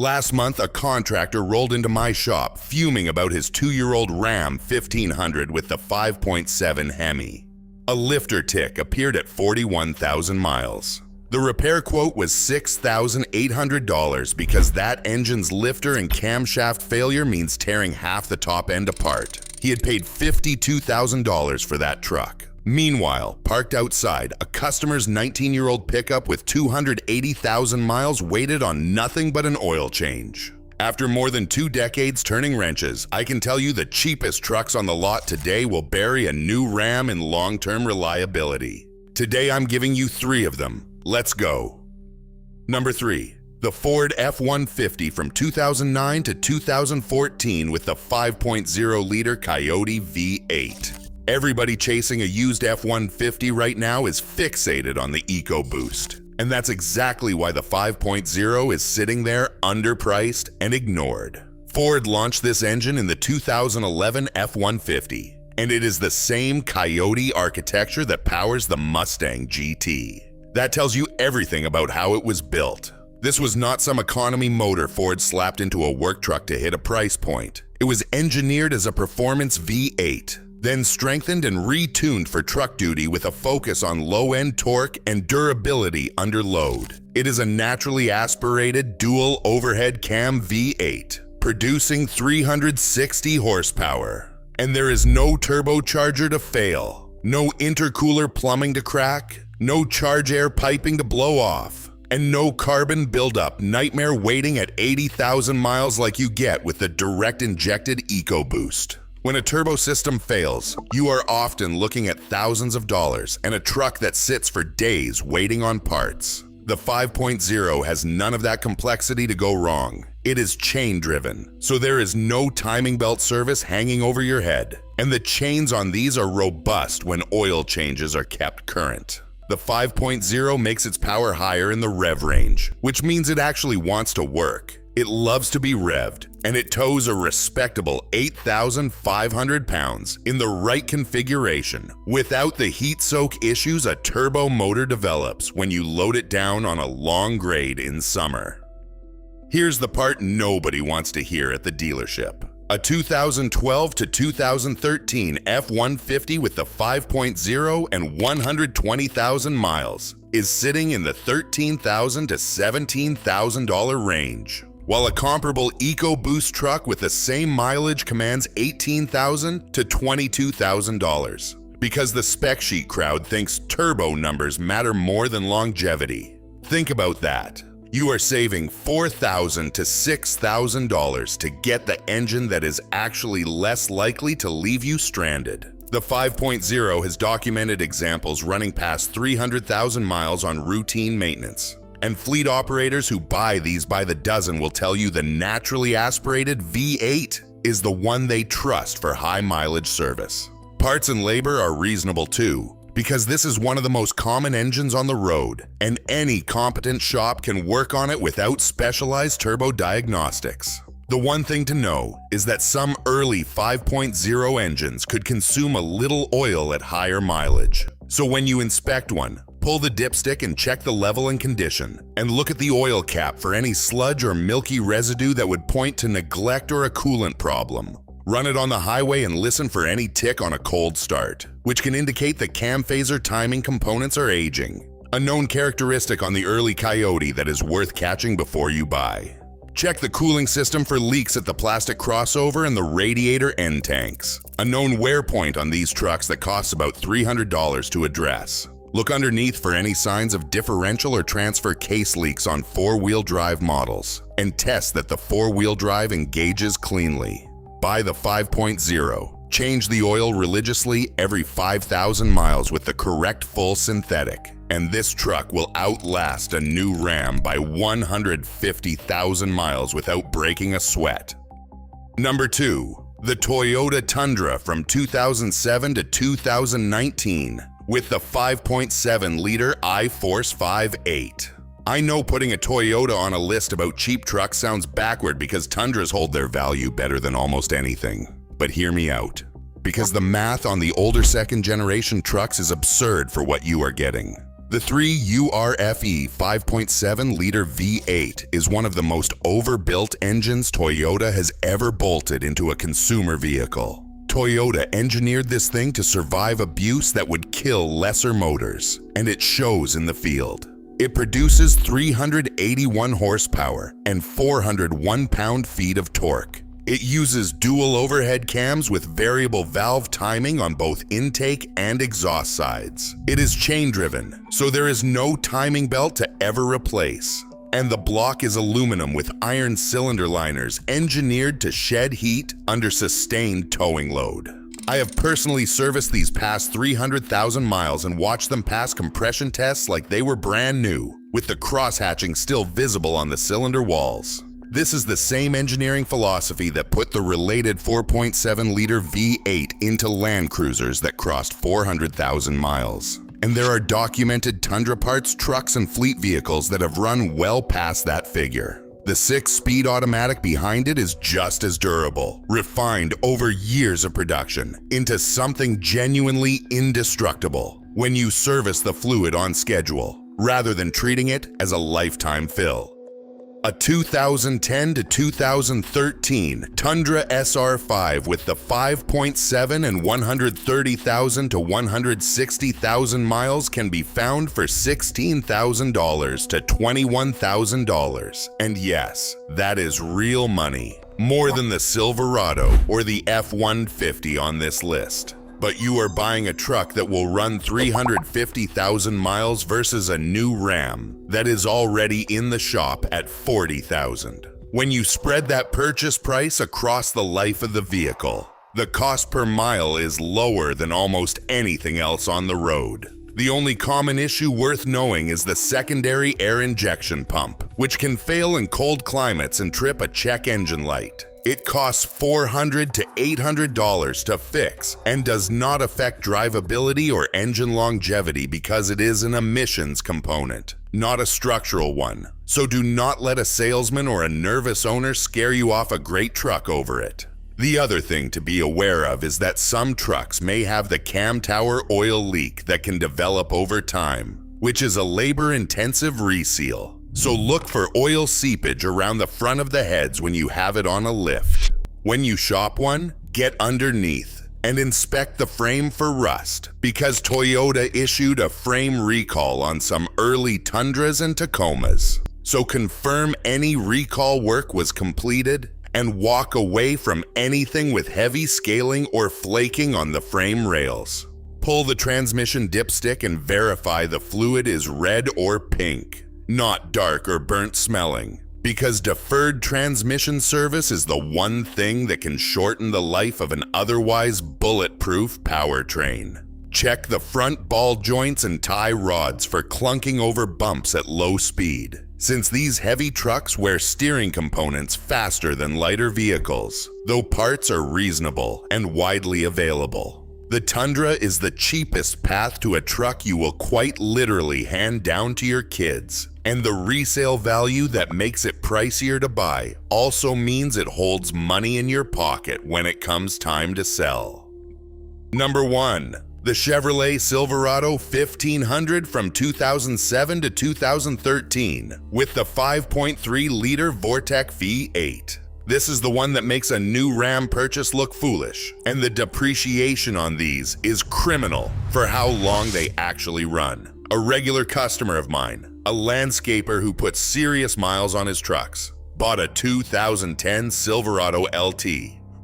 Last month, a contractor rolled into my shop fuming about his 2-year-old Ram 1500 with the 5.7 Hemi. A lifter tick appeared at 41,000 miles. The repair quote was $6,800 because that engine's lifter and camshaft failure means tearing half the top end apart. He had paid $52,000 for that truck. Meanwhile, parked outside, a customer's 19-year-old pickup with 280,000 miles waited on nothing but an oil change. After more than 2 decades turning wrenches, I can tell you the cheapest trucks on the lot today will bury a new Ram in long-term reliability. Today I'm giving you 3 of them. Let's go. Number 3. The Ford F-150 from 2009 to 2014 with the 5.0-liter Coyote V8. Everybody chasing a used F-150 right now is fixated on the EcoBoost. And that's exactly why the 5.0 is sitting there underpriced and ignored. Ford launched this engine in the 2011 F-150, and it is the same Coyote architecture that powers the Mustang GT. That tells you everything about how it was built. This was not some economy motor Ford slapped into a work truck to hit a price point. It was engineered as a performance V8. Then strengthened and retuned for truck duty with a focus on low-end torque and durability under load. It is a naturally aspirated dual overhead cam V8, producing 360 horsepower. And there is no turbocharger to fail, no intercooler plumbing to crack, no charge air piping to blow off, and no carbon buildup nightmare waiting at 80,000 miles like you get with the direct injected EcoBoost. When a turbo system fails, you are often looking at thousands of dollars and a truck that sits for days waiting on parts. The 5.0 has none of that complexity to go wrong. It is chain-driven, so there is no timing belt service hanging over your head. And the chains on these are robust when oil changes are kept current. The 5.0 makes its power higher in the rev range, which means it actually wants to work. It loves to be revved, and it tows a respectable 8,500 pounds in the right configuration without the heat soak issues a turbo motor develops when you load it down on a long grade in summer. Here's the part nobody wants to hear at the dealership. A 2012 to 2013 F-150 with the 5.0 and 120,000 miles is sitting in the $13,000 to $17,000 range, while a comparable EcoBoost truck with the same mileage commands $18,000 to $22,000. Because the spec sheet crowd thinks turbo numbers matter more than longevity. Think about that. You are saving $4,000 to $6,000 to get the engine that is actually less likely to leave you stranded. The 5.0 has documented examples running past 300,000 miles on routine maintenance. And fleet operators who buy these by the dozen will tell you the naturally aspirated V8 is the one they trust for high mileage service. Parts and labor are reasonable too, because this is one of the most common engines on the road, and any competent shop can work on it without specialized turbo diagnostics. The one thing to know is that some early 5.0 engines could consume a little oil at higher mileage. So when you inspect one, pull the dipstick and check the level and condition, and look at the oil cap for any sludge or milky residue that would point to neglect or a coolant problem. Run it on the highway and listen for any tick on a cold start, which can indicate that cam phaser timing components are aging, a known characteristic on the early Coyote that is worth catching before you buy. Check the cooling system for leaks at the plastic crossover and the radiator end tanks, a known wear point on these trucks that costs about $300 to address. Look underneath for any signs of differential or transfer case leaks on 4-wheel drive models, and test that the 4-wheel drive engages cleanly. Buy the 5.0. Change the oil religiously every 5,000 miles with the correct full synthetic, and this truck will outlast a new Ram by 150,000 miles without breaking a sweat. Number 2. The Toyota Tundra from 2007 to 2019 with the 5.7-liter iForce 5.8. I know putting a Toyota on a list about cheap trucks sounds backward because Tundras hold their value better than almost anything. But hear me out. Because the math on the older second-generation trucks is absurd for what you are getting. The 3URFE 5.7-liter V8 is one of the most overbuilt engines Toyota has ever bolted into a consumer vehicle. Toyota engineered this thing to survive abuse that would kill lesser motors, and it shows in the field. It produces 381 horsepower and 401 pound-feet of torque. It uses dual overhead cams with variable valve timing on both intake and exhaust sides. It is chain-driven, so there is no timing belt to ever replace. And the block is aluminum with iron cylinder liners engineered to shed heat under sustained towing load. I have personally serviced these past 300,000 miles and watched them pass compression tests like they were brand new, with the cross-hatching still visible on the cylinder walls. This is the same engineering philosophy that put the related 4.7-liter V8 into Land Cruisers that crossed 400,000 miles. And there are documented Tundra parts, trucks, and fleet vehicles that have run well past that figure. The 6-speed automatic behind it is just as durable, refined over years of production into something genuinely indestructible when you service the fluid on schedule, rather than treating it as a lifetime fill. A 2010 to 2013 Tundra SR5 with the 5.7 and 130,000 to 160,000 miles can be found for $16,000 to $21,000. And yes, that is real money. More than the Silverado or the F-150 on this list. But you are buying a truck that will run 350,000 miles versus a new Ram that is already in the shop at 40,000. When you spread that purchase price across the life of the vehicle, the cost per mile is lower than almost anything else on the road. The only common issue worth knowing is the secondary air injection pump, which can fail in cold climates and trip a check engine light. It costs $400 to $800 to fix and does not affect drivability or engine longevity because it is an emissions component, not a structural one. So do not let a salesman or a nervous owner scare you off a great truck over it. The other thing to be aware of is that some trucks may have the cam tower oil leak that can develop over time, which is a labor-intensive reseal. So look for oil seepage around the front of the heads when you have it on a lift. When you shop one, get underneath and inspect the frame for rust because Toyota issued a frame recall on some early Tundras and Tacomas. So confirm any recall work was completed and walk away from anything with heavy scaling or flaking on the frame rails. Pull the transmission dipstick and verify the fluid is red or pink, not dark or burnt smelling, because deferred transmission service is the one thing that can shorten the life of an otherwise bulletproof powertrain. Check the front ball joints and tie rods for clunking over bumps at low speed, since these heavy trucks wear steering components faster than lighter vehicles, though parts are reasonable and widely available. The Tundra is the cheapest path to a truck you will quite literally hand down to your kids, and the resale value that makes it pricier to buy also means it holds money in your pocket when it comes time to sell. Number 1. The Chevrolet Silverado 1500 from 2007 to 2013 with the 5.3-liter Vortec V8. This is the one that makes a new Ram purchase look foolish, and the depreciation on these is criminal for how long they actually run. A regular customer of mine, a landscaper who puts serious miles on his trucks, bought a 2010 Silverado LT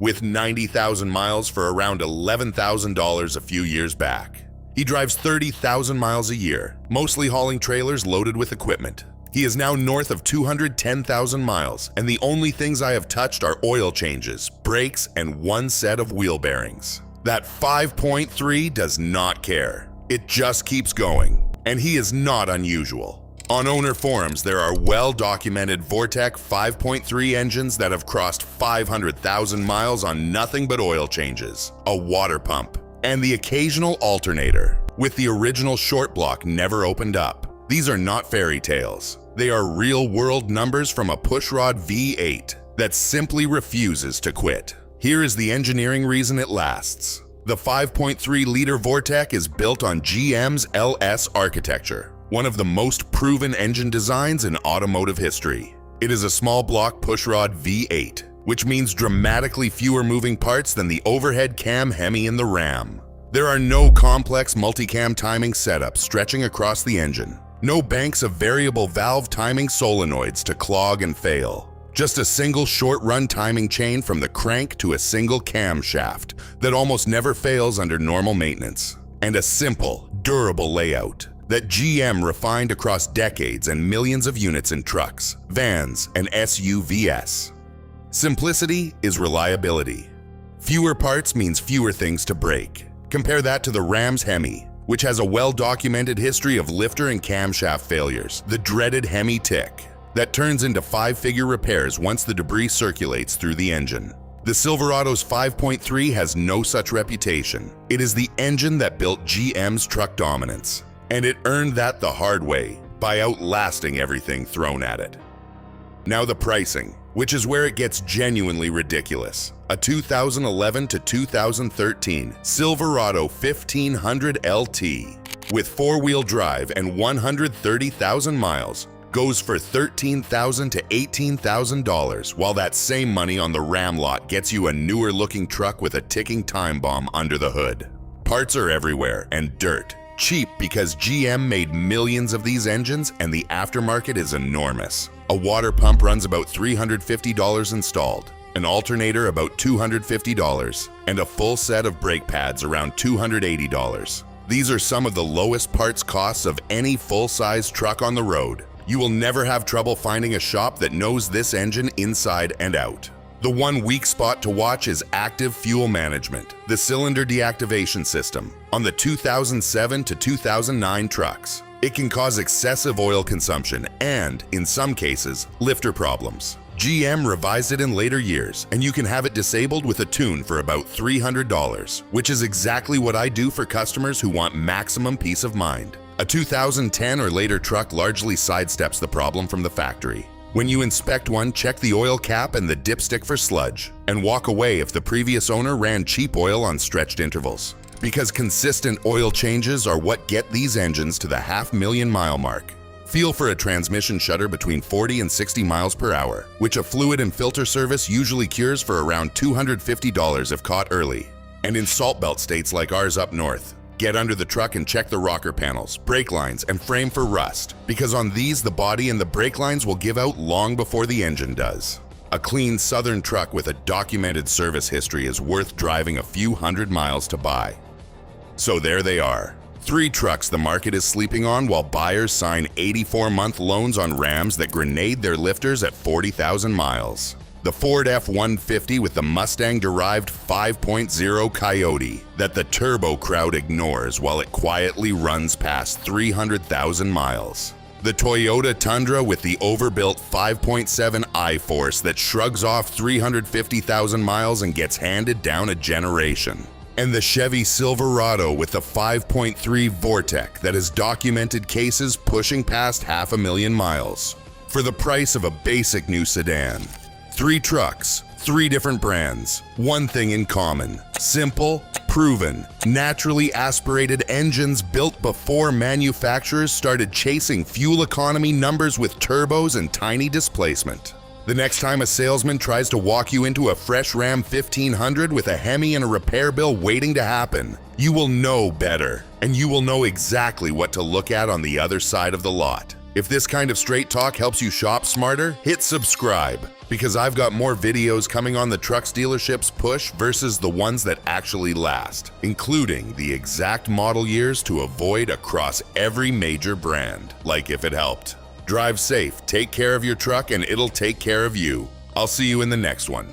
with 90,000 miles for around $11,000 a few years back. He drives 30,000 miles a year, mostly hauling trailers loaded with equipment. He is now north of 210,000 miles, and the only things I have touched are oil changes, brakes, and one set of wheel bearings. That 5.3 does not care. It just keeps going, and he is not unusual. On owner forums, there are well-documented Vortec 5.3 engines that have crossed 500,000 miles on nothing but oil changes, a water pump, and the occasional alternator, with the original short block never opened up. These are not fairy tales. They are real-world numbers from a pushrod V8 that simply refuses to quit. Here is the engineering reason it lasts. The 5.3-liter Vortec is built on GM's LS architecture, one of the most proven engine designs in automotive history. It is a small block pushrod V8, which means dramatically fewer moving parts than the overhead cam Hemi in the Ram. There are no complex multicam timing setups stretching across the engine, no banks of variable valve timing solenoids to clog and fail. Just a single short-run timing chain from the crank to a single camshaft that almost never fails under normal maintenance. And a simple, durable layout that GM refined across decades and millions of units in trucks, vans, and SUVs. Simplicity is reliability. Fewer parts means fewer things to break. Compare that to the Ram's Hemi, which has a well-documented history of lifter and camshaft failures, the dreaded Hemi tick, that turns into five-figure repairs once the debris circulates through the engine. The Silverado's 5.3 has no such reputation. It is the engine that built GM's truck dominance, and it earned that the hard way by outlasting everything thrown at it. Now the pricing, which is where it gets genuinely ridiculous. A 2011 to 2013 Silverado 1500 LT with four-wheel drive and 130,000 miles goes for $13,000 to $18,000, while that same money on the Ram lot gets you a newer looking truck with a ticking time bomb under the hood. Parts are everywhere and dirt. Cheap because GM made millions of these engines and the aftermarket is enormous. A water pump runs about $350 installed, an alternator about $250, and a full set of brake pads around $280. These are some of the lowest parts costs of any full-size truck on the road. You will never have trouble finding a shop that knows this engine inside and out. The one weak spot to watch is active fuel management, the cylinder deactivation system, on the 2007 to 2009 trucks. It can cause excessive oil consumption and, in some cases, lifter problems. GM revised it in later years, and you can have it disabled with a tune for about $300, which is exactly what I do for customers who want maximum peace of mind. A 2010 or later truck largely sidesteps the problem from the factory. When you inspect one, check the oil cap and the dipstick for sludge, and walk away if the previous owner ran cheap oil on stretched intervals. Because consistent oil changes are what get these engines to the 500,000 mile mark. Feel for a transmission shudder between 40 and 60 miles per hour, which a fluid and filter service usually cures for around $250 if caught early. And in salt belt states like ours up north, get under the truck and check the rocker panels, brake lines, and frame for rust, because on these the body and the brake lines will give out long before the engine does. A clean southern truck with a documented service history is worth driving a few hundred miles to buy. So there they are. 3 trucks the market is sleeping on while buyers sign 84-month loans on Rams that grenade their lifters at 40,000 miles. The Ford F-150 with the Mustang-derived 5.0 Coyote that the turbo crowd ignores while it quietly runs past 300,000 miles. The Toyota Tundra with the overbuilt 5.7 I-Force that shrugs off 350,000 miles and gets handed down a generation. And the Chevy Silverado with the 5.3 Vortec that has documented cases pushing past 500,000 miles. For the price of a basic new sedan. 3 trucks, 3 different brands, one thing in common: simple, proven, naturally aspirated engines built before manufacturers started chasing fuel economy numbers with turbos and tiny displacement. The next time a salesman tries to walk you into a fresh Ram 1500 with a Hemi and a repair bill waiting to happen, you will know better, and you will know exactly what to look at on the other side of the lot. If this kind of straight talk helps you shop smarter, hit subscribe, because I've got more videos coming on the trucks dealerships push versus the ones that actually last, including the exact model years to avoid across every major brand, like if it helped. Drive safe, take care of your truck, and it'll take care of you. I'll see you in the next one.